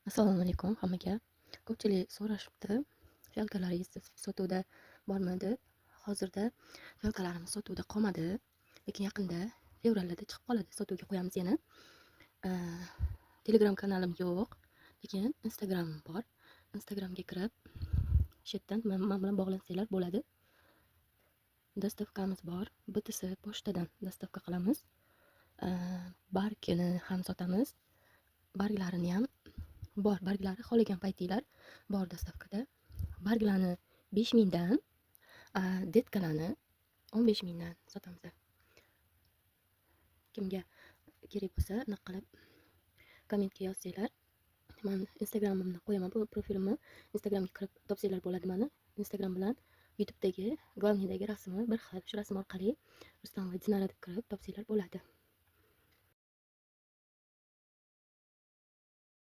Assalomu alaykum hammaga. Ko'pchilik so'rashibdi, fyalkalaringiz sotuvda bormi deb. Hozirda fyalkalarimiz sotuvda qolmadi, lekin yaqinda fevralda chiqib qoladi. Sotuvga qo'yamiz yana. Telegram kanalim yo'q, lekin Instagramim bor. Instagramga kirib, shu yerdan men bilan bog'lansanglar bo'ladi. Dastavkamiz bor. BTS pochtadan dastavka qilamiz. Bargini ham sotamiz. Barglarini ham bor, barglari xohlagan paytinglar bor dastavkada. Barglarni 5000 dan, detkalarni 15000 dan sotamiz. Kimga kerak bo'lsa, anaqa qilib kommentga yozsanglar, men Instagramimni qo'yaman, bu profilimni Instagramga kirib topsanglar bo'ladi. Meni Instagram bilan YouTube'dagi, главныйdagi rasmi bir xil. Shu rasm orqali Rustam va Dinara deb kirib topsanglar bo'ladi.